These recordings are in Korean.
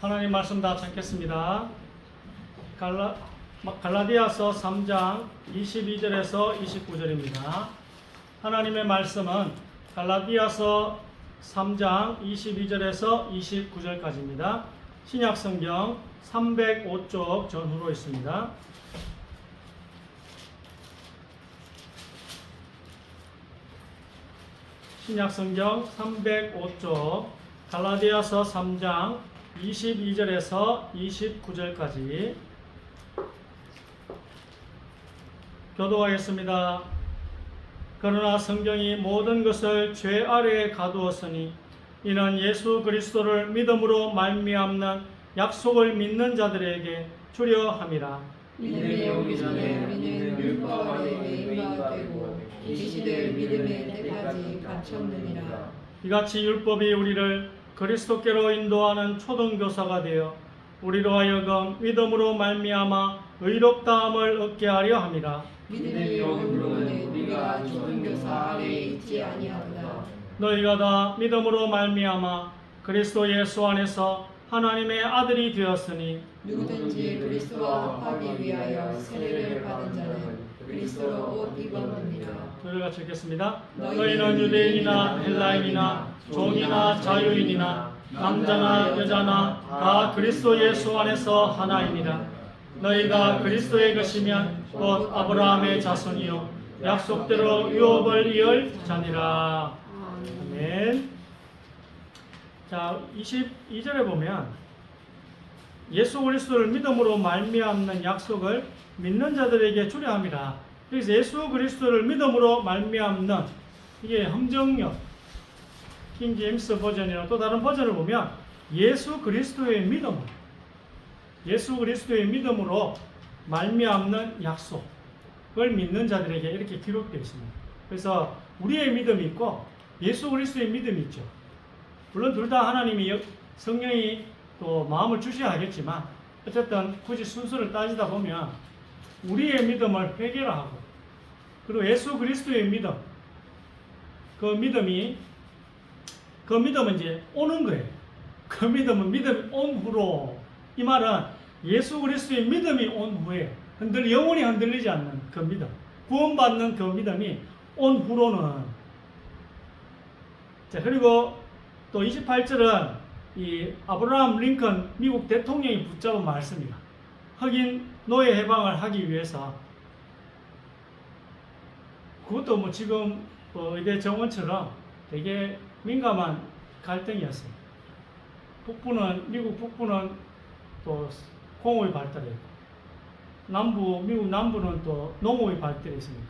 하나님 말씀 다 찾겠습니다. 갈라디아서 3장 22절에서 29절입니다. 하나님의 말씀은 갈라디아서 3장 22절에서 29절까지입니다. 신약성경 305쪽 전후로 있습니다. 신약성경 305쪽 갈라디아서 3장 22절에서 29절까지 교독하겠습니다. 그러나 성경이 모든 것을 죄 아래에 가두었으니 이는 예수 그리스도를 믿음으로 말미암는 약속을 믿는 자들에게 주려 함이라. 믿음에 오기 전에 우리는 율법 아래 매인바 되고 계시될 믿음의 때까지 갇혔느니라. 이같이 율법이 우리를 그리스도께로 인도하는 초등교사가 되어 우리로 하여금 믿음으로 말미암아 의롭다함을 얻게 하려 함이라. 믿음이 없는 우리가 초등교사 아래에 있지 아니하도다. 너희가 다 믿음으로 말미암아 그리스도 예수 안에서 하나님의 아들이 되었으니 누구든지 그리스도와 합하기 위하여 세례를 받은 자는 그리스도로 옷 입었느니라. 저희가 같이 읽겠습니다. 너희는 유대인이나 헬라인이나 종이나 자유인이나 남자나 여자나 다 그리스도 예수 안에서 하나이니라. 너희가 그리스도의 것이면 곧 아브라함의 자손이요 약속대로 유업을 이을 자니라. 아멘. 자, 22절에 보면 예수 그리스도를 믿음으로 말미암는 약속을 믿는 자들에게 주려 함이라. 그래서 예수 그리스도를 믿음으로 말미암는, 이게 함정역 킹 제임스 버전이나 또 다른 버전을 보면 예수 그리스도의 믿음으로 말미암는 약속을 믿는 자들에게 이렇게 기록되어 있습니다. 그래서 우리의 믿음이 있고 예수 그리스도의 믿음이 있죠. 물론 둘 다 하나님이 성령이 또 마음을 주셔야 하겠지만 어쨌든 굳이 순서를 따지다 보면 우리의 믿음을 회개하고 그리고 예수 그리스도의 믿음, 그 믿음은 이제 오는 거예요. 그 믿음은 믿음이 온 후로, 이 말은 예수 그리스도의 믿음이 온 후에 영원히 흔들리지 않는 그 믿음, 구원받는 그 믿음이 온 후로는. 자, 그리고 또 28절은 이 아브라함 링컨 미국 대통령이 붙잡은 말씀이야. 흑인 노예 해방을 하기 위해서, 그것도 뭐 지금 의대 정원처럼 되게 민감한 갈등이었어요. 미국 북부는 또 공업이 발달했고, 미국 남부는 또 농업이 발달했으니까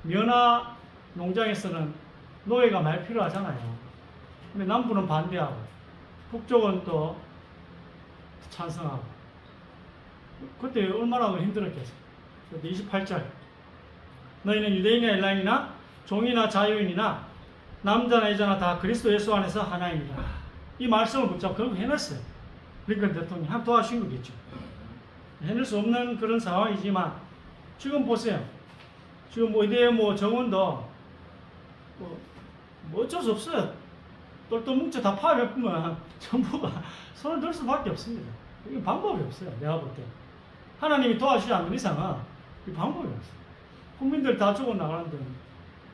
면화 농장에서는 노예가 많이 필요하잖아요. 근데 남부는 반대하고 북쪽은 또 찬성하고, 그때 얼마나 힘들었겠어요. 28절 너희는 유대인이나 헬라인이나 종이나 자유인이나 남자나 여자나 다 그리스도 예수 안에서 하나이니라. 이 말씀을 붙잡고 결국 해냈어요. 링컨 대통령이 한 도와주신 거겠죠. 해낼 수 없는 그런 상황이지만 지금 보세요. 지금 의대 정원도 뭐 어쩔 수 없어요. 똘똘 뭉쳐 다 파업해보면 정부가 손을 들 수밖에 없습니다. 이게 방법이 없어요. 내가 볼 때. 하나님이 도와주지 않는 이상은 이 방법이 없어요. 국민들 다 죽어나가는데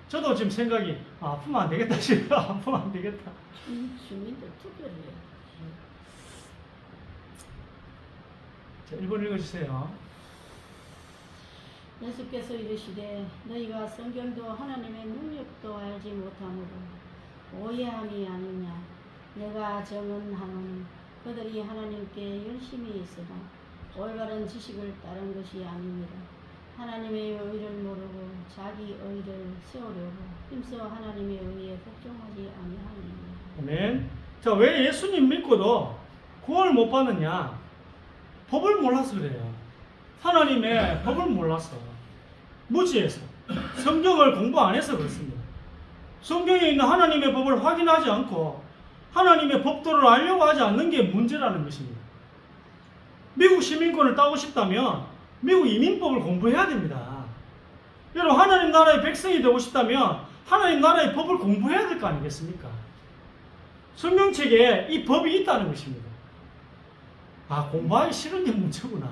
저도 지금 생각이 아프면 안 되겠다 싶어요. 아프면 안 되겠다. 주민들 투표를 해요. 자, 1번 읽어주세요. 예수께서 이르시되 너희가 성경도 하나님의 능력도 알지 못하므로 오해함이 아니냐. 내가 증언하노니 그들이 하나님께 열심히 있으나 올바른 지식을 따른 것이 아닙니다. 하나님의 의를 모르고 자기 의를 세우려고 힘써 하나님의 의에 복종하지 아니하느니라. 아멘. 자, 왜 예수님 믿고도 구원을 못 받느냐? 법을 몰라서 그래요. 하나님의 법을 몰랐어. 무지해서. 성경을 공부 안 해서 그렇습니다. 성경에 있는 하나님의 법을 확인하지 않고 하나님의 법도를 알려고 하지 않는 게 문제라는 것입니다. 미국 시민권을 따고 싶다면 미국 이민법을 공부해야 됩니다. 여러분, 하나님 나라의 백성이 되고 싶다면 하나님 나라의 법을 공부해야 될 거 아니겠습니까? 성경책에 이 법이 있다는 것입니다. 아, 공부하기 싫은 게 문제구나.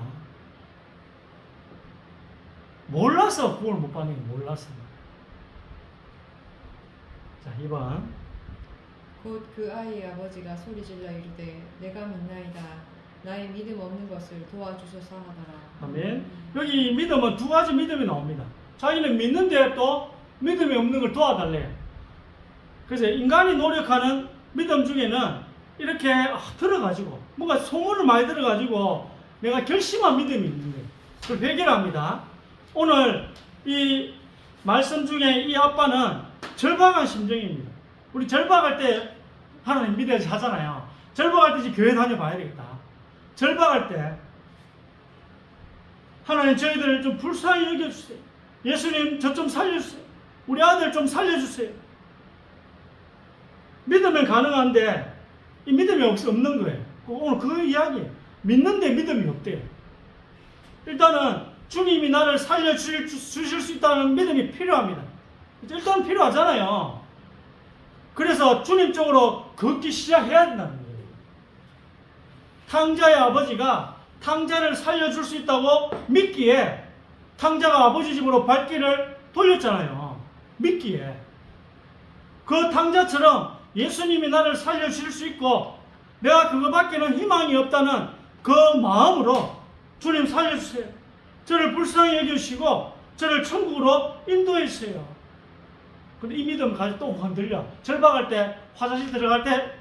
몰라서 구원을 못 받는 게 몰라서. 자, 2번. 곧 그 아이의 아버지가 소리질러 이르되 내가 믿나이다. 나의 믿음 없는 것을 도와주소서 하더라. 아멘. 여기 믿음은 두 가지 믿음이 나옵니다. 자기는 믿는데 또 믿음이 없는 걸 도와달래요. 그래서 인간이 노력하는 믿음 중에는 이렇게 들어가지고 뭔가 소문을 많이 들어가지고 내가 결심한 믿음이 있는 거예요. 그걸 회개합니다. 오늘 이 말씀 중에 이 아빠는 절박한 심정입니다. 우리 절박할 때 하나님 믿어야지 하잖아요. 절박할 때 이제 교회 다녀봐야 되겠다. 절박할 때 하나님 저희들을 좀 불쌍히 여겨주세요. 예수님 저 좀 살려주세요. 우리 아들 좀 살려주세요. 믿으면 가능한데 이 믿음이 없는 거예요. 오늘 그 이야기예요. 믿는데 믿음이 없대요. 일단은 주님이 나를 살려주실 수 있다는 믿음이 필요합니다. 일단 필요하잖아요. 그래서 주님 쪽으로 걷기 시작해야 된다는 거예요. 탕자의 아버지가 탕자를 살려줄 수 있다고 믿기에 탕자가 아버지 집으로 발길을 돌렸잖아요. 믿기에. 그 탕자처럼 예수님이 나를 살려주실 수 있고 내가 그거밖에는 희망이 없다는 그 마음으로 주님 살려주세요. 저를 불쌍히 여겨주시고 저를 천국으로 인도해 주세요. 근데 이 믿음 가지고 또 흔들려. 절박할 때, 화장실 들어갈 때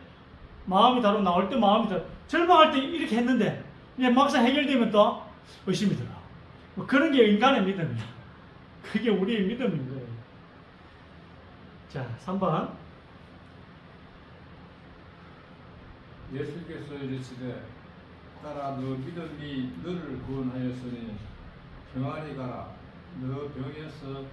마음이 다르고 나올 때 마음이 다르고 절박할 때 이렇게 했는데 이제 막상 해결되면 또 의심이 들어. 뭐 그런 게 인간의 믿음이야. 그게 우리의 믿음인 거예요. 자, 3번. 예수께서 이르시되 따라 너 믿음이 너를 구원하였으니 평안히 가라. 너 병에서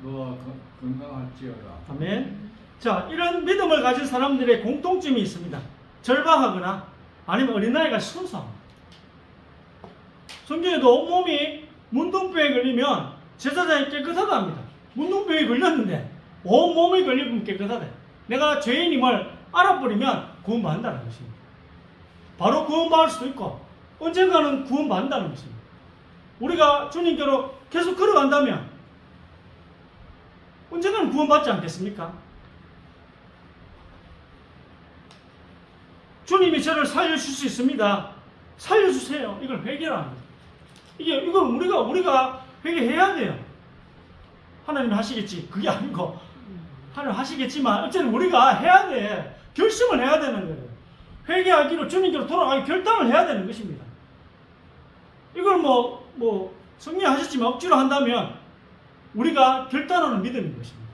너와 건강할지어다. 아멘. 자, 이런 믿음을 가진 사람들의 공통점이 있습니다. 절박하거나 아니면 어린아이가 순수합니다. 성경에도 온몸이 문둥병에 걸리면 제사장이 깨끗하다 합니다. 문둥병에 걸렸는데 온몸이 걸리면 깨끗하다. 내가 죄인임을 알아버리면 구원받는다는 것입니다. 바로 구원받을 수도 있고 언젠가는 구원받는다는 것입니다. 우리가 주님께로 계속 걸어간다면 언젠가는 구원받지 않겠습니까? 주님이 저를 살려줄 수 있습니다. 살려주세요. 이걸 회개합니다. 이걸 우리가 회개해야 돼요. 하나님 하시겠지. 그게 아니고 하나님 하시겠지만 어쨌든 우리가 해야 돼. 결심을 해야 되는 거예요. 회개하기로 주님께로 돌아가기 결단을 해야 되는 것입니다. 이걸 성령 하셨지만 억지로 한다면 우리가 결단하는 믿음인 것입니다.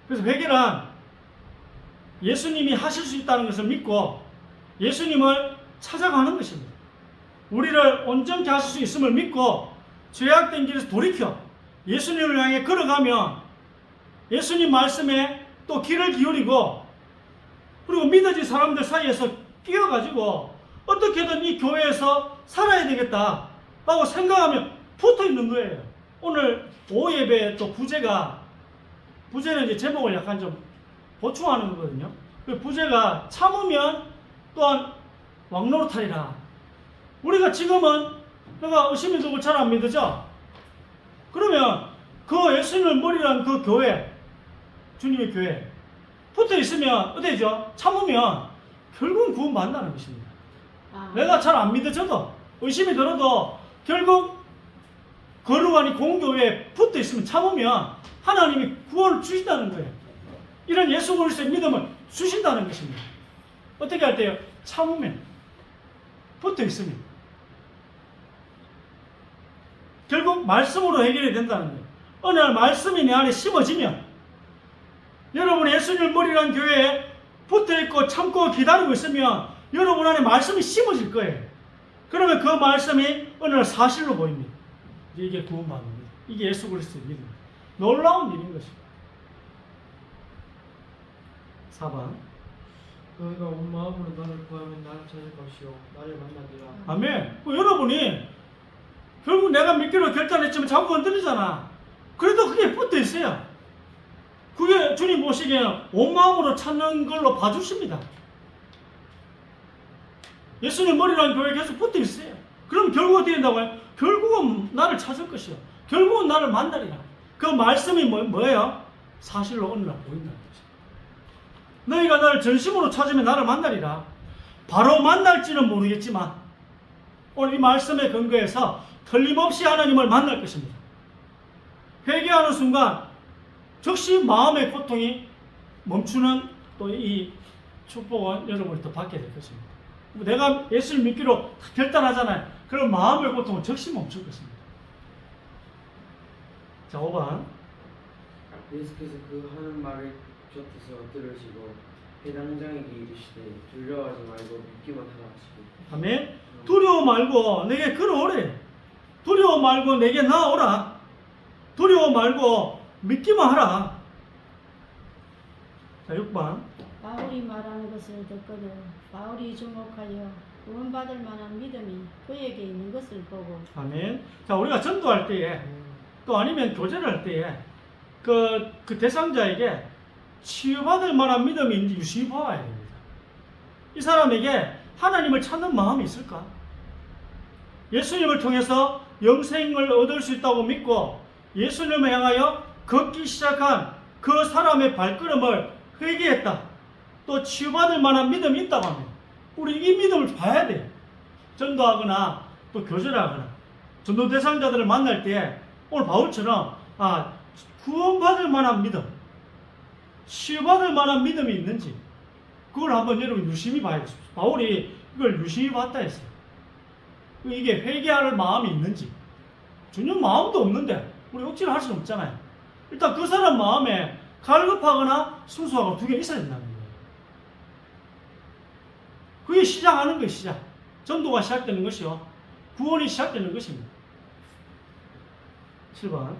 그래서 회개란 예수님이 하실 수 있다는 것을 믿고 예수님을 찾아가는 것입니다. 우리를 온전케 하실 수 있음을 믿고 죄악된 길에서 돌이켜 예수님을 향해 걸어가면 예수님 말씀에 또 귀를 기울이고 그리고 믿어진 사람들 사이에서 끼어가지고 어떻게든 이 교회에서 살아야 되겠다 라고 생각하면 붙어 있는 거예요. 오늘 오후 예배 또 부제는 이제 제목을 약간 좀 보충하는 거거든요. 그 부제가 참으면 또한 왕노릇하리라. 우리가 지금은 내가 의심이 들고 잘 안 믿어져. 그러면 그 예수님을 머리란 그 교회, 주님의 교회 붙어 있으면 어때죠? 참으면 결국은 구원받는다는 것입니다. 내가 잘 안 믿어져도 의심이 들어도 결국 거룩한 이 공교회에 붙어 있으면 참으면 하나님이 구원을 주신다는 거예요. 이런 예수 그리스도의 믿음을 주신다는 것입니다. 어떻게 할 때요? 참으면, 붙어 있으면 결국 말씀으로 해결이 된다는 거예요. 어느 날 말씀이 내 안에 심어지면 여러분이 예수님을 머리란 교회에 붙어 있고 참고 기다리고 있으면 여러분 안에 말씀이 심어질 거예요. 그러면 그 말씀이 어느 날 사실로 보입니다. 이게 구원받는 거예요. 이게 예수 그리스도의 믿음. 놀라운 일인 것입니다. 4번. 너희가 온 마음으로 나를 구하면 나를 찾을 것이요 나를 만나리라. 아멘. 여러분이 결국 내가 믿기로 결단했지만 자꾸 흔들리잖아. 그래도 그게 붙어 있어요. 그게 주님 보시기에는 온 마음으로 찾는 걸로 봐주십니다. 예수님 머리라는 교회에 계속 붙어 있어요. 그럼 결국 어떻게 된다고요? 결국은 나를 찾을 것이요. 결국은 나를 만나리라. 그 말씀이 뭐예요? 사실로 어느 날 보인다는 거죠. 너희가 나를 전심으로 찾으면 나를 만나리라. 바로 만날지는 모르겠지만 오늘 이 말씀에 근거해서 틀림없이 하나님을 만날 것입니다. 회개하는 순간 즉시 마음의 고통이 멈추는 또 이 축복은 여러분이 받게 될 것입니다. 내가 예수를 믿기로 결단하잖아요. 그럼 마음의 고통은 즉시 멈출 것입니다. 자, 5번. 예수께서 그 하는 말을 곁에서 들으시고 해당장에게 이르시되 두려워하지 말고 믿기만 하라 하시고. 아멘. 두려워 말고 내게 걸어오래. 두려워 말고 내게 나오라. 두려워 말고 믿기만 하라. 자, 6번. 바울이 말하는 것을 듣거든 바울이 주목하여 구원받을 만한 믿음이 그에게 있는 것을 보고. 아멘. 자, 우리가 전도할 때에 또 아니면 교제를 할 때에 그 대상자에게 치유받을 만한 믿음이 있는지 유심히 봐야 됩니다. 이 사람에게 하나님을 찾는 마음이 있을까? 예수님을 통해서 영생을 얻을 수 있다고 믿고 예수님을 향하여 걷기 시작한 그 사람의 발걸음을 회개했다. 또 치유받을 만한 믿음이 있다고 하면 우리 이 믿음을 봐야 돼요. 전도하거나 또 교제를 하거나 전도 대상자들을 만날 때 오늘 바울처럼 구원받을 만한 믿음, 치유받을 만한 믿음이 있는지 그걸 한번 여러분 유심히 봐야겠습니다. 바울이 이걸 유심히 봤다 했어요. 이게 회개할 마음이 있는지 전혀 마음도 없는데 우리 억지로 할 수는 없잖아요. 일단 그 사람 마음에 갈급하거나 순수하고 두 개 있어야 된다는 거예요. 그게 시작하는 거예요. 시작. 전도가 시작되는 것이요. 구원이 시작되는 것입니다. 7번.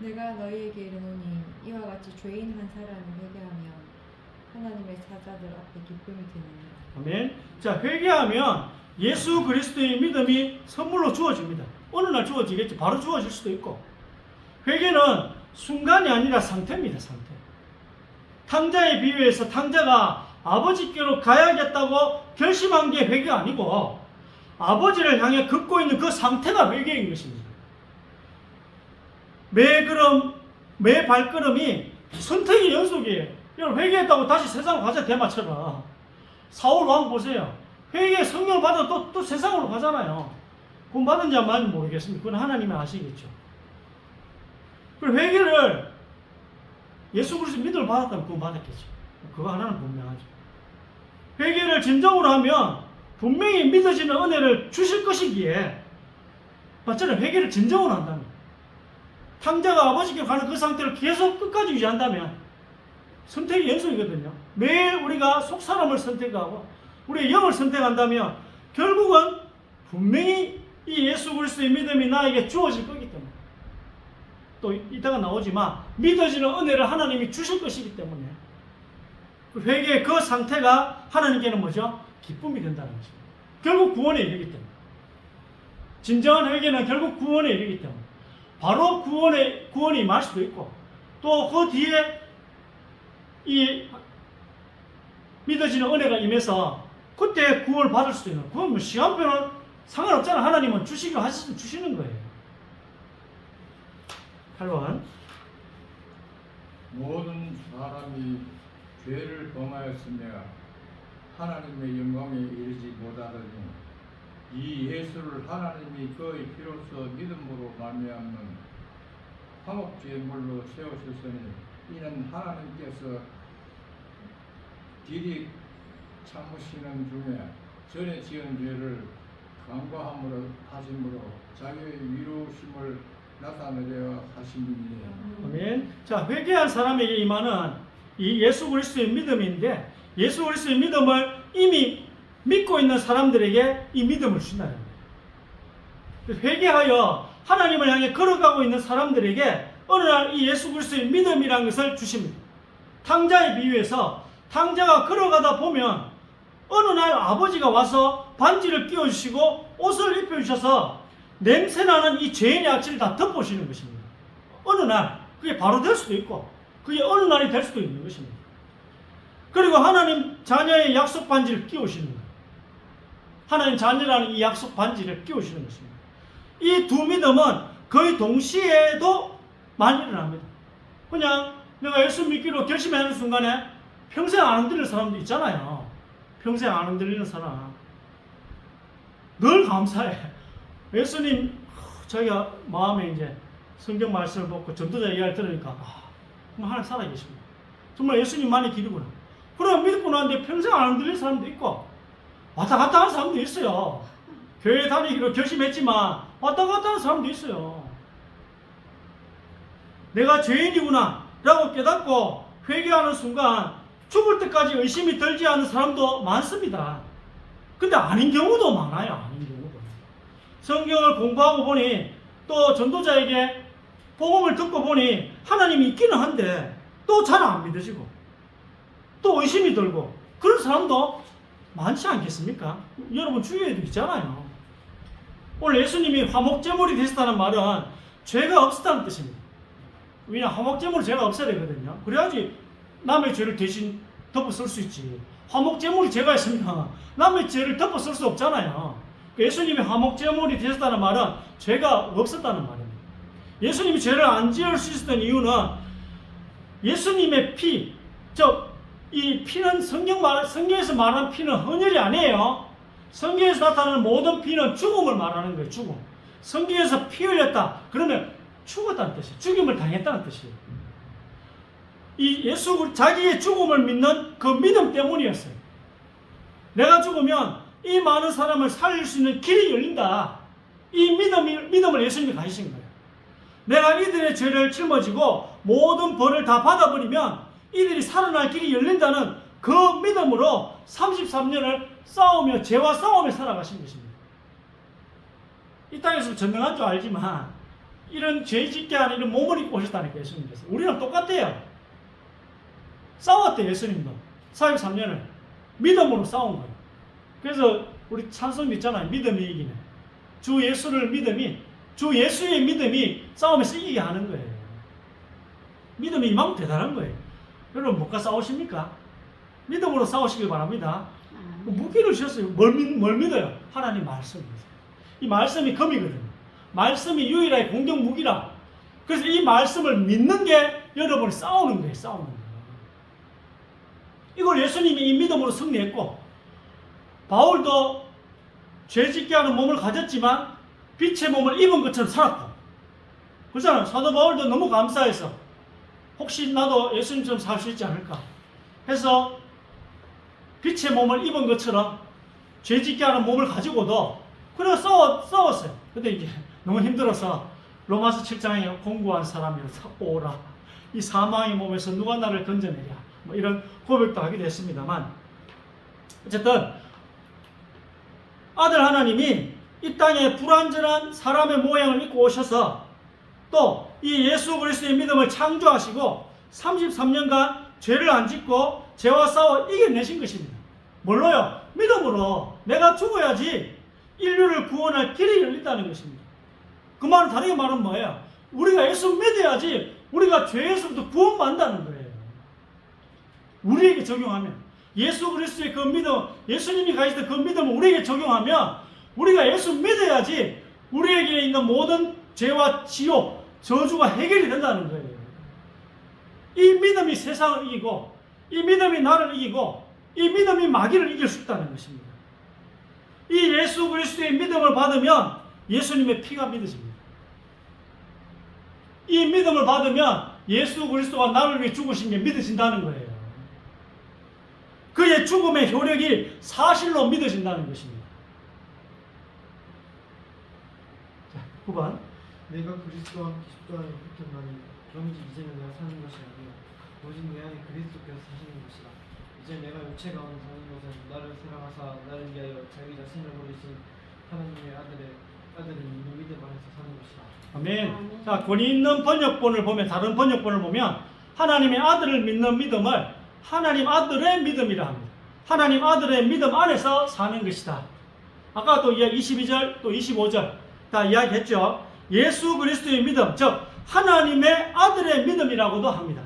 내가 너희에게 이르노니 이와 같이 죄인 한 사람이 회개하면 하나님의 사자들 앞에 기쁨이 되느니라. 아멘. 자, 회개하면 예수 그리스도의 믿음이 선물로 주어집니다. 어느 날 주어지겠죠. 바로 주어질 수도 있고. 회개는 순간이 아니라 상태입니다. 상태. 탕자에 비유해서 탕자가 아버지께로 가야겠다고 결심한 게 회개가 아니고 아버지를 향해 걷고 있는 그 상태가 회개인 것입니다. 매 발걸음이 선택의 연속이에요. 여러분 회개했다고 다시 세상으로 가자 대마처럼. 사울 왕 보세요. 회개 성령을 받아 또 세상으로 가잖아요. 구원 받은지 안 받은지 모르겠습니다. 그건 하나님이 아시겠죠. 그리고 회개를 예수 그리스도 믿음을 받았다면 구원 받았겠죠. 그거 하나는 분명하죠. 회개를 진정으로 하면 분명히 믿어지는 은혜를 주실 것이기에 맞잖아요. 회개를 진정으로 한다면 탕자가 아버지께 가는 그 상태를 계속 끝까지 유지한다면 선택의 연속이거든요. 매일 우리가 속사람을 선택하고 우리의 영을 선택한다면 결국은 분명히 이 예수 그리스도의 믿음이 나에게 주어질 거기 때문에 또 이따가 나오지만 믿어지는 은혜를 하나님이 주실 것이기 때문에 회개의 그 상태가 하나님께는 뭐죠? 기쁨이 된다는 것입니다. 결국 구원에 이르기 때문에 진정한 회개는 결국 구원에 이르기 때문에 바로 구원이 임할 수도 있고 또 그 뒤에 이 믿어지는 은혜가 임해서 그때 구원을 받을 수도 있는 그건 뭐 시간표는 상관없잖아. 하나님은 주시기로 하시면 주시는 거예요. 8번. 모든 사람이 죄를 범하였으며 하나님의 영광에 이르지 못하더니 이 예수를 하나님이 그의 피로써 믿음으로 말미암는 화목제물로 세우셨으니 이는 하나님께서 길이 참으시는 중에 전에 지은 죄를 간과함으로 하심으로 자기의 위로심을 나타내려 하심이니라. 아멘. 자, 회개한 사람에게 임하는 이 예수 그리스도의 믿음인데 예수 그리스도의 믿음을 이미 믿고 있는 사람들에게 이 믿음을 준다는 거예요. 회개하여 하나님을 향해 걸어가고 있는 사람들에게 어느 날 이 예수 그리스도의 믿음이라는 것을 주십니다. 탕자에 비유해서 탕자가 걸어가다 보면 어느 날 아버지가 와서 반지를 끼워주시고 옷을 입혀주셔서 냄새나는 이 죄인의 악취를 다 덮어주시는 것입니다. 어느 날 그게 바로 될 수도 있고 그게 어느 날이 될 수도 있는 것입니다. 그리고 하나님 자녀의 약속 반지를 끼우시는 거예요. 하나님 자녀라는 이 약속 반지를 끼우시는 것입니다. 이 두 믿음은 거의 동시에도 많이 일어납니다. 그냥 내가 예수 믿기로 결심하는 순간에 평생 안 흔들리는 사람도 있잖아요. 평생 안 흔들리는 사람. 늘 감사해. 예수님, 자기가 마음에 이제 성경 말씀을 보고 전도자 이야기를 들으니까, 정말 하나님 살아계십니다. 정말 예수님만이 길이구나. 그럼 믿고 나는데 평생 안 흔들리는 사람도 있고, 왔다 갔다 하는 사람도 있어요. 교회 다니기로 결심했지만, 왔다 갔다 하는 사람도 있어요. 내가 죄인이구나 라고 깨닫고 회개하는 순간 죽을 때까지 의심이 들지 않는 사람도 많습니다. 근데 아닌 경우도 많아요. 아닌 경우도. 성경을 공부하고 보니 또 전도자에게 복음을 듣고 보니 하나님이 있기는 한데 또 잘 안 믿어지고 또 의심이 들고 그런 사람도 많지 않겠습니까? 여러분 주위에도 있잖아요. 오늘 예수님이 화목제물이 되셨다는 말은 죄가 없었다는 뜻입니다. 왜냐 화목제물은 죄가 없어야 되거든요. 그래야지 남의 죄를 대신 덮어 쓸 수 있지. 화목제물이 죄가 있으면 남의 죄를 덮어 쓸 수 없잖아요. 예수님이 화목제물이 되셨다는 말은 죄가 없었다는 말입니다. 예수님이 죄를 안 지을 수 있었던 이유는 예수님의 피, 이 피는 성경에서 말하는 피는 헌혈이 아니에요. 성경에서 나타나는 모든 피는 죽음을 말하는 거예요. 죽음. 성경에서 피 흘렸다. 그러면 죽었다는 뜻이에요. 죽임을 당했다는 뜻이에요. 이 예수 자기의 죽음을 믿는 그 믿음 때문이었어요. 내가 죽으면 이 많은 사람을 살릴 수 있는 길이 열린다. 이 믿음을 예수님이 가지신 거예요. 내가 이들의 죄를 짊어지고 모든 벌을 다 받아버리면 이들이 살아날 길이 열린다는 그 믿음으로 33년을 싸우며 죄와 싸우며 살아가신 것입니다. 이 땅에서 전능한 줄 알지만 이런 죄 짓게 하는 이런 몸을 입고 오셨다니까 예수님께서. 우리랑 똑같아요. 싸웠대요 예수님도. 43년을 믿음으로 싸운 거예요. 그래서 우리 찬송도 있잖아요. 믿음이 이기네. 주 예수의 믿음이 싸움에서 이기게 하는 거예요. 믿음이 이만큼 대단한 거예요. 여러분 뭐가 싸우십니까? 믿음으로 싸우시길 바랍니다. 무기를 주셨어요. 뭘 믿어요? 하나님 말씀입니다. 이 말씀이 검이거든요. 말씀이 유일하게 공격 무기라. 그래서 이 말씀을 믿는 게 여러분이 싸우는 거예요. 싸우는 거예요. 이걸 예수님이 이 믿음으로 승리했고 바울도 죄짓게 하는 몸을 가졌지만 빛의 몸을 입은 것처럼 살았고 그렇잖아요. 사도 바울도 너무 감사해서 혹시 나도 예수님처럼 살 수 있지 않을까 해서 빛의 몸을 입은 것처럼 죄짓게 하는 몸을 가지고도 그래 싸웠어요. 근데 이제 너무 힘들어서 로마서 7장에 공고한 사람이라 오라. 이 사망의 몸에서 누가 나를 건져내랴. 뭐 이런 고백도 하기도 했습니다만 어쨌든 아들 하나님이 이 땅에 불완전한 사람의 모양을 입고 오셔서 또 이 예수 그리스도의 믿음을 창조하시고 33년간 죄를 안 짓고 죄와 싸워 이겨내신 것입니다. 뭘로요? 믿음으로. 내가 죽어야지 인류를 구원할 길이 열린다는 것입니다. 그 말은 다르게 말하면 뭐예요? 우리가 예수 믿어야지 우리가 죄에서부터 구원받는다는 거예요. 우리에게 적용하면 예수 그리스도의 그 믿음, 예수님이 가지던 그 믿음을 우리에게 적용하면 우리가 예수 믿어야지 우리에게 있는 모든 죄와 지옥, 저주가 해결이 된다는 거예요. 이 믿음이 세상을 이기고 이 믿음이 나를 이기고 이 믿음이 마귀를 이길 수 있다는 것입니다. 이 예수 그리스도의 믿음을 받으면 예수님의 피가 믿어집니다. 이 믿음을 받으면 예수 그리스도가 나를 위해 죽으신 게 믿어진다는 거예요. 그의 죽음의 효력이 사실로 믿어진다는 것입니다. 자, 9번. 내가 그리스도와 함께 십자가에 붙었나니 그런지 이제는 내가 사는 것이 아니요 오직 내 안에 그리스도께서 사시는 것이라. 이제 내가 육체 가운데 사는 것은 나를 사랑하사 나를 위하여 자기 자신을 버리신 하나님의 아들이 있는 믿음 안에서 사는 것이라. 아멘. 자, 권위 있는 번역본을 보면 다른 번역본을 보면 하나님의 아들을 믿는 믿음을 하나님 아들의 믿음이라 합니다. 하나님 아들의 믿음 안에서 사는 것이다. 아까 또 22절 또 25절 다 이야기했죠. 예수 그리스도의 믿음, 즉 하나님의 아들의 믿음이라고도 합니다.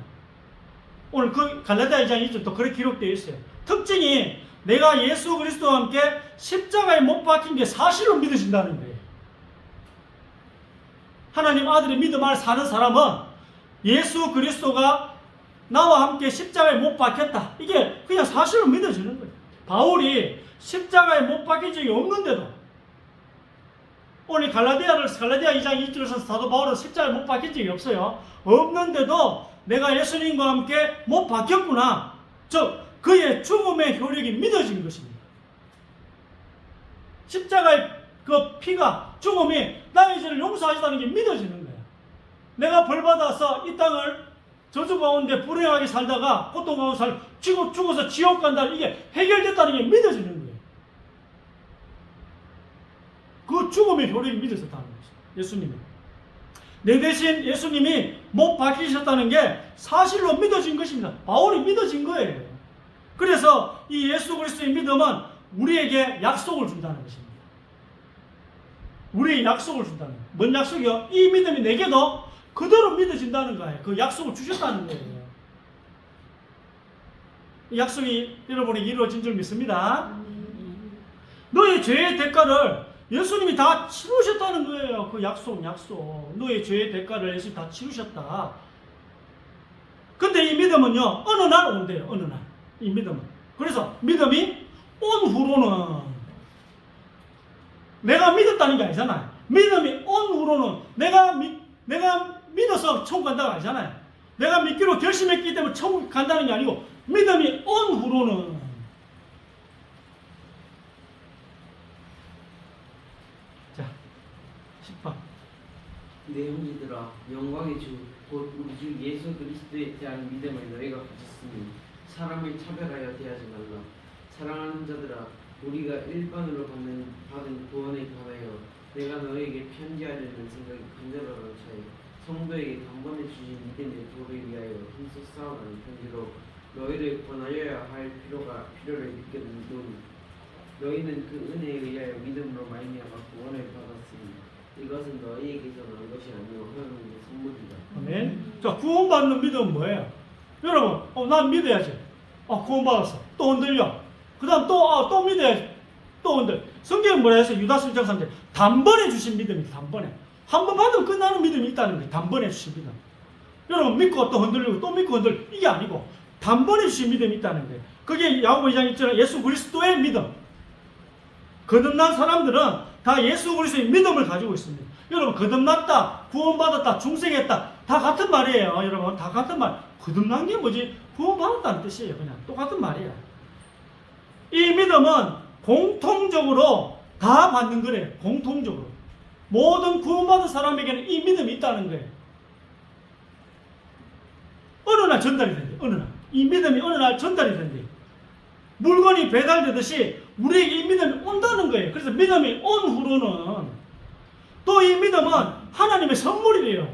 오늘 그 갈라디아 2장 2절 또 그렇게 기록되어 있어요. 특징이 내가 예수 그리스도와 함께 십자가에 못 박힌 게 사실로 믿어진다는 거예요. 하나님 아들의 믿음 안에 사는 사람은 예수 그리스도가 나와 함께 십자가에 못 박혔다. 이게 그냥 사실로 믿어지는 거예요. 바울이 십자가에 못 박힌 적이 없는데도 오늘 갈라디아 2장 2절에서 사도 바울은 십자가에 못 박힌 적이 없어요. 없는데도 내가 예수님과 함께 못 박혔구나. 즉 그의 죽음의 효력이 믿어진 것입니다. 십자가의 그 피가 죽음이 나의 죄를 용서하시다는 게 믿어지는 거예요. 내가 벌받아서 이 땅을 저주 가운데 불행하게 살다가 고통 가운데 죽어서 지옥 간다는 이게 해결됐다는 게 믿어지는 거예요. 그 죽음의 효력이 믿어졌다는 거죠. 예수님이. 내 대신 예수님이 못 박히셨다는 게 사실로 믿어진 것입니다. 바울이 믿어진 거예요. 그래서 이 예수 그리스도의 믿음은 우리에게 약속을 준다는 것입니다. 우리에게 약속을 준다는 거예요. 뭔 약속이요? 이 믿음이 내게도 그대로 믿어진다는 거예요. 그 약속을 주셨다는 거예요. 이 약속이 여러분에게 이루어진 줄 믿습니다. 너의 죄의 대가를 예수님이 다 치르셨다는 거예요. 그 약속. 너의 죄의 대가를 예수님이 다 치르셨다. 근데 이 믿음은요, 어느 날 온대요. 어느 날. 이 믿음은. 그래서 믿음이 온 후로는 내가 믿었다는 게 아니잖아요. 믿음이 온 후로는 내가 믿어서 천국 간다가 아니잖아요. 내가 믿기로 결심했기 때문에 천국 간다는 게 아니고 믿음이 온 후로는 자 10번 내 형제들아 영광의 주 곧 우리 주 예수 그리스도에 대한 믿음을 너희가 가졌으니 사람을 차별하여 대하지 말라. 사랑하는 자들아 우리가 일반으로 받은 구원에 관하여 내가 너에게 편지하려는 생각이 간절하던 차에 성도에게 단번에 주신 믿음의 도를 위하여 힘써 싸우라는 편지로 너희를 권하여야 할 필요를 느꼈느니 너희는 그 은혜에 의하여 믿음으로 말미암아 구원을 받았으니 이것은 너희에게서 난 것이 아니요 하나님의 선물이다. 아멘. 자, 구원받는 믿음은 뭐예요? 여러분, 난 믿어야지. 구원받았어. 또 흔들려. 그 다음 또 믿어야지. 또 흔들려. 성경은 뭐라 해서 유다서 1장 3절 단번에 주신 믿음이 단번에. 한 번 받으면 끝나는 믿음이 있다는 거예요. 단번에 주신 믿음. 여러분, 믿고 또 흔들리고 또 믿고 흔들리고 이게 아니고 단번에 주신 믿음이 있다는 거예요. 그게 야고보 2장 1절에 예수 그리스도의 믿음. 거듭난 사람들은 다 예수 그리스도의 믿음을 가지고 있습니다. 여러분, 거듭났다, 구원받았다, 중생했다 다 같은 말이에요. 여러분, 다 같은 말. 거듭난 게 뭐지? 구원받았다는 뜻이에요. 그냥 똑같은 말이에요. 이 믿음은 공통적으로 다 받는 거래요. 공통적으로. 모든 구원받은 사람에게는 이 믿음이 있다는 거예요. 어느 날 전달이 된대요. 어느 날. 이 믿음이 어느 날 전달이 된대요. 물건이 배달되듯이 우리에게 이 믿음이 온다는 거예요. 그래서 믿음이 온 후로는 또 이 믿음은 하나님의 선물이래요.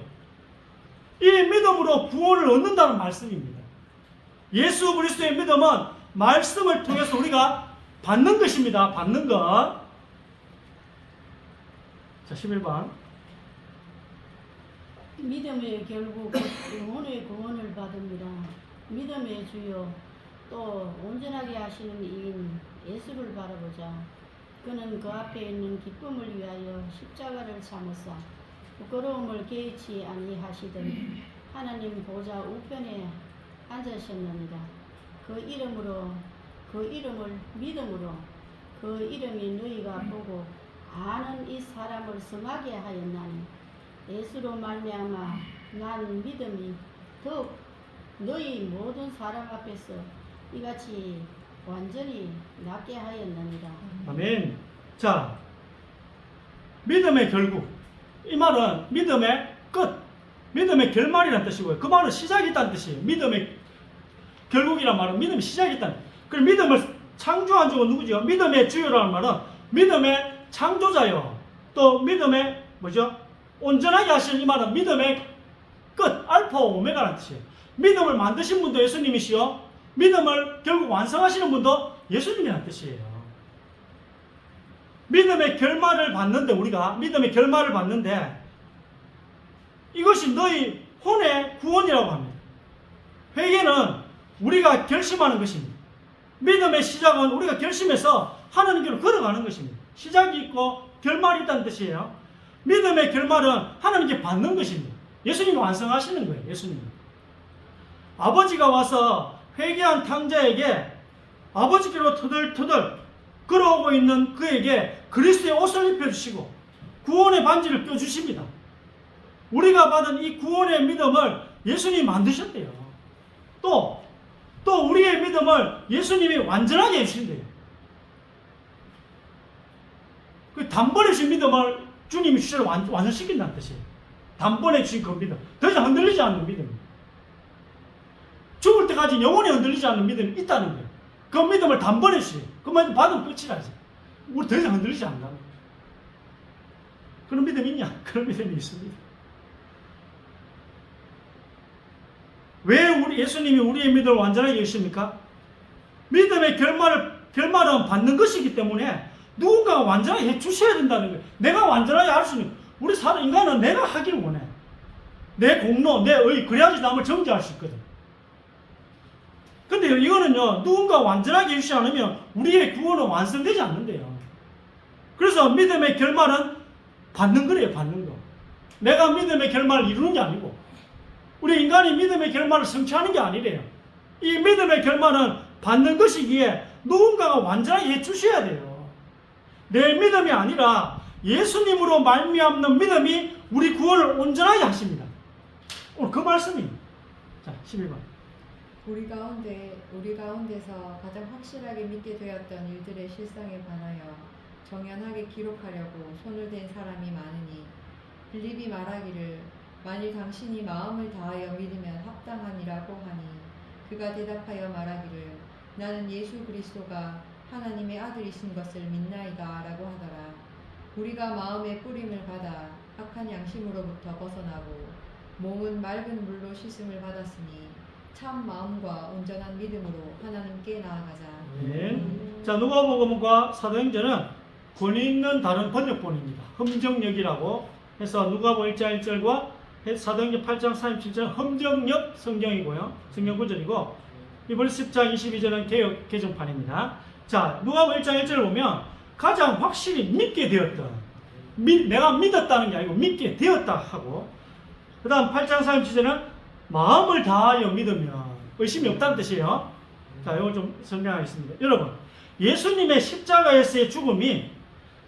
이 믿음으로 구원을 얻는다는 말씀입니다. 예수 그리스도의 믿음은 말씀을 통해서 우리가 받는 것입니다. 받는 것. 자, 11번. 믿음의 결국 영혼의 구원을 받습니다. 믿음의 주요 또 온전하게 하시는 이인 예수를 바라보자. 그는 그 앞에 있는 기쁨을 위하여 십자가를 참으사 부끄러움을 개의치 아니하시더니 하나님 보좌 우편에 앉으셨느니라. 그 이름을 믿음으로 그 이름이 너희가 보고 아는 이 사람을 성하게 하였나니 예수로 말미암아 난 믿음이 더욱 너희 모든 사람 앞에서 이같이 완전히 낫게 하였느니라. 아멘. 자, 믿음의 결국. 이 말은 믿음의 끝, 믿음의 결말이라는 뜻이고요. 그 말은 시작이 있다는 뜻이에요. 믿음의 결국이란 말은 믿음의 시작이 있다는. 그리고 믿음을 창조한 주가 누구죠? 믿음의 주요라는 말은 믿음의 창조자요. 또 믿음의 온전하게 하시는 이 말은 믿음의 끝, 알파 오메가라는 뜻이에요. 믿음을 만드신 분도 예수님이시요. 믿음을 결국 완성하시는 분도 예수님이라는 뜻이에요. 믿음의 결말을 받는데 우리가 믿음의 결말을 받는데 이것이 너희 혼의 구원이라고 합니다. 회개는 우리가 결심하는 것입니다. 믿음의 시작은 우리가 결심해서 하나님 길로 걸어가는 것입니다. 시작이 있고 결말이 있다는 뜻이에요. 믿음의 결말은 하나님께 받는 것입니다. 예수님이 완성하시는 거예요. 예수님이. 아버지가 와서 회개한 탕자에게 아버지께로 터덜터덜 걸어오고 있는 그에게 그리스도의 옷을 입혀주시고 구원의 반지를 껴주십니다. 우리가 받은 이 구원의 믿음을 예수님이 만드셨대요. 또 우리의 믿음을 예수님이 완전하게 해주신대요. 그 단번에 주신 믿음을 주님이 주셔서 완성시킨다는 뜻이에요. 단번에 주신 그 믿음. 더 이상 흔들리지 않는 믿음. 죽을 때까지 영원히 흔들리지 않는 믿음이 있다는 거예요. 그 믿음을 단번에 주세요. 그만 받으면 끝이라지. 우리 더 이상 흔들리지 않는다. 그런 믿음이 있냐? 그런 믿음이 있습니다. 왜 우리 예수님이 우리의 믿음을 완전하게 해주십니까? 믿음의 결말은 받는 것이기 때문에 누군가가 완전하게 해주셔야 된다는 거예요. 내가 완전하게 할 수 있는, 우리 사는 인간은 내가 하기를 원해. 내 공로, 내 의, 그래야지 남을 정죄할 수 있거든. 근데 이거는요, 누군가 완전하게 해주지 않으면 우리의 구원은 완성되지 않는데요. 그래서 믿음의 결말은 받는 거래요, 받는 거. 내가 믿음의 결말을 이루는 게 아니고, 우리 인간이 믿음의 결말을 성취하는 게 아니래요. 이 믿음의 결말은 받는 것이기에 누군가가 완전하게 해주셔야 돼요. 내 믿음이 아니라 예수님으로 말미암는 믿음이 우리 구원을 온전하게 하십니다. 오늘 그 말씀입니다. 자, 11번. 우리 가운데서 가장 확실하게 믿게 되었던 일들의 실상에 관하여 정연하게 기록하려고 손을 댄 사람이 많으니 빌립이 말하기를 만일 당신이 마음을 다하여 믿으면 합당하니라고 하니 그가 대답하여 말하기를 나는 예수 그리스도가 하나님의 아들이신 것을 믿나이다 라고 하더라. 우리가 마음의 뿌림을 받아 악한 양심으로부터 벗어나고 몸은 맑은 물로 씻음을 받았으니 참 마음과 온전한 믿음으로 하나님께 나아가자. 네. 자, 누가복음과 사도행전은 권위 있는 다른 번역본입니다. 흠정역이라고 해서 누가복음 1장 1절과 사도행전 8장 37절 흠정역 성경이고요. 성경 구절이고 이번 10장 22절은 개역 개정판입니다. 자, 누가복음 1장 1절을 보면 가장 확실히 믿게 되었던, 내가 믿었다는 게 아니고 믿게 되었다 하고, 그 다음 8장 37절은 마음을 다하여 믿으면 의심이 없다는 뜻이에요. 자, 이거 좀 설명하겠습니다. 여러분, 예수님의 십자가에서의 죽음이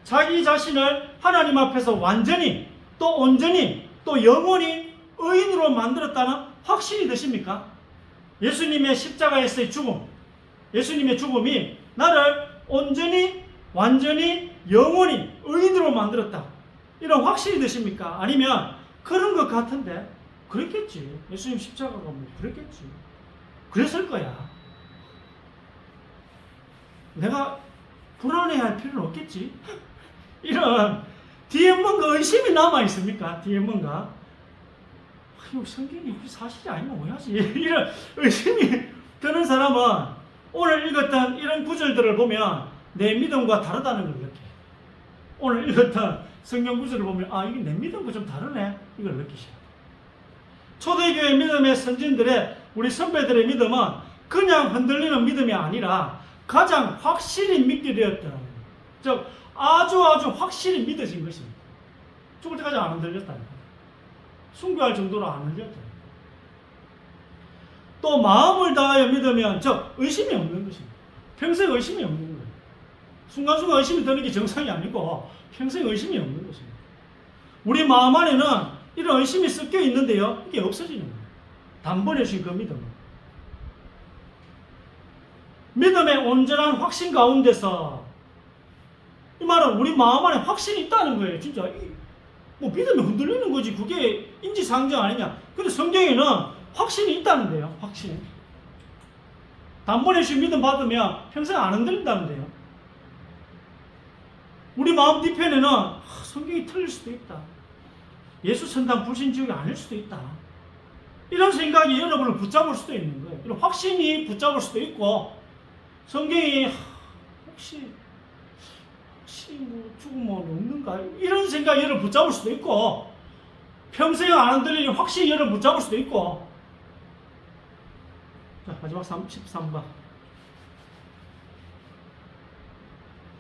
자기 자신을 하나님 앞에서 완전히 또 온전히 또 영원히 의인으로 만들었다는 확신이 드십니까? 예수님의 십자가에서의 죽음, 예수님의 죽음이 나를 온전히 완전히 영원히 의인으로 만들었다, 이런 확신이 드십니까? 아니면 그런 것 같은데 그랬겠지. 예수님 십자가가 뭐 그랬겠지. 그랬을 거야. 내가 불안해할 필요는 없겠지. 이런 뒤에 뭔가 의심이 남아 있습니까? 뒤에 뭔가 이거 성경이 사실이 아니면 뭐야지. 이런 의심이 드는 사람은 오늘 읽었던 이런 구절들을 보면 내 믿음과 다르다는 걸 느껴. 오늘 읽었던 성경 구절을 보면 아, 이게 내 믿음과 좀 다르네, 이걸 느끼셔. 초대교회 믿음의 선진들의, 우리 선배들의 믿음은 그냥 흔들리는 믿음이 아니라 가장 확실히 믿게 되었던, 즉 아주 확실히 믿어진 것입니다. 죽을 때까지 안 흔들렸다니까. 순교할 정도로 안 흔들렸다. 또 마음을 다하여 믿으면 즉 의심이 없는 것입니다. 평생 의심이 없는 거예요. 순간순간 의심이 드는 게 정상이 아니고 평생 의심이 없는 것입니다. 우리 마음 안에는 이런 의심이 섞여 있는데요, 이게 없어지는 거예요. 단번에 주신 그 믿음은. 믿음의 온전한 확신 가운데서, 이 말은 우리 마음 안에 확신이 있다는 거예요. 진짜 뭐 믿음이 흔들리는 거지, 그게 인지상정 아니냐. 근데 성경에는 확신이 있다는데요. 확신. 단번에 주신 믿음 받으면 평생 안 흔들린다는데요. 우리 마음 뒤편에는 성경이 틀릴 수도 있다, 예수 천당 불신 지옥이 아닐 수도 있다, 이런 생각이 여러분을 붙잡을 수도 있는 거예요. 이런 확신이 붙잡을 수도 있고, 성경이 혹시 뭐 죽으면 없는가, 이런 생각이 여러분 붙잡을 수도 있고, 평생 안 흔들리는 확신이 여러분 붙잡을 수도 있고, 자, 마지막 13번.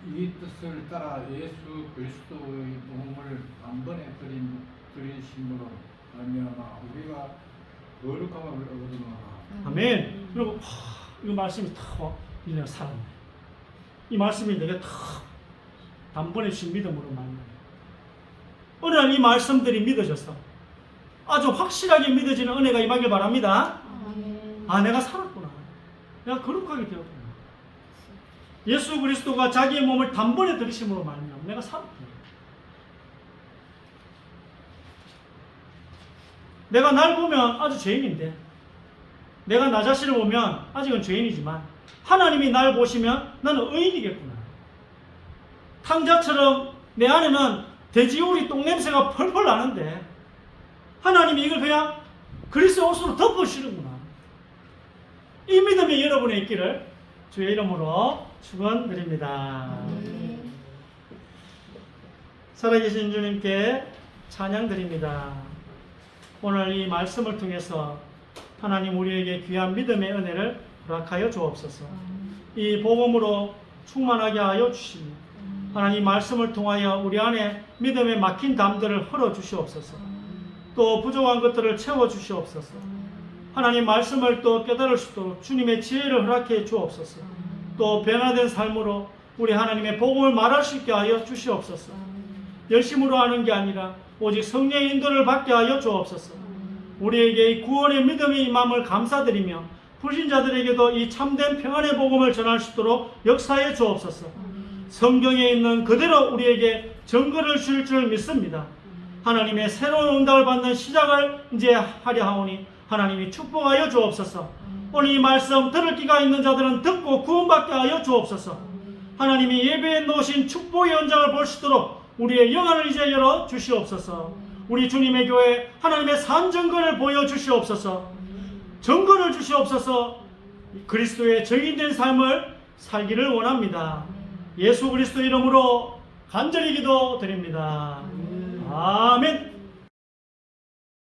이 뜻을 따라 예수 그리스도의 몸을 단번에 드리심으로 말미암아 우리가 거룩함을 얻으노라. 아멘. 그리고 이 말씀이 탁 그냥 살았네. 이 말씀이 내게 탁 단번에 주신 믿음으로 만나. 어느 날 이 말씀들이 믿어졌어. 아주 확실하게 믿어지는 은혜가 임하길 바랍니다. 아멘. 아, 내가 살았구나. 내가 거룩하게 되었구나. 예수 그리스도가 자기의 몸을 단번에 들이심으로 말미암아 내가 살았구나. 내가 날 보면 아주 죄인인데, 내가 나 자신을 보면 아직은 죄인이지만 하나님이 날 보시면 나는 의인이겠구나. 탕자처럼 내 안에는 돼지우리 똥냄새가 펄펄 나는데 하나님이 이걸 그냥 그리스도 옷으로 덮으시는구나. 이 믿음이 여러분에 있기를 주의 이름으로 축원드립니다. 살아계신 주님께 찬양드립니다. 오늘 이 말씀을 통해서 하나님 우리에게 귀한 믿음의 은혜를 허락하여 주옵소서. 이 복음으로 충만하게 하여 주시며 하나님 말씀을 통하여 우리 안에 믿음에 막힌 담들을 헐어 주시옵소서. 또 부족한 것들을 채워 주시옵소서. 하나님 말씀을 또 깨달을 수 있도록 주님의 지혜를 허락해 주옵소서. 또 변화된 삶으로 우리 하나님의 복음을 말할 수 있게 하여 주시옵소서. 열심으로 하는 게 아니라 오직 성령의 인도를 받게 하여 주옵소서. 우리에게 이 구원의 믿음이 임함을 감사드리며 불신자들에게도 이 참된 평안의 복음을 전할 수 있도록 역사해 주옵소서. 성경에 있는 그대로 우리에게 증거를 주실 줄 믿습니다. 하나님의 새로운 응답을 받는 시작을 이제 하려 하오니 하나님이 축복하여 주옵소서. 오늘 이 말씀 들을 기가 있는 자들은 듣고 구원받게 하여 주옵소서. 하나님이 예배에 놓으신 축복의 현장을 볼 수 있도록 우리의 영안을 이제 열어 주시옵소서. 우리 주님의 교회 하나님의 산 증거를 보여 주시옵소서. 증거를 주시옵소서. 그리스도의 증인된 삶을 살기를 원합니다. 예수 그리스도 이름으로 간절히 기도드립니다. 아멘.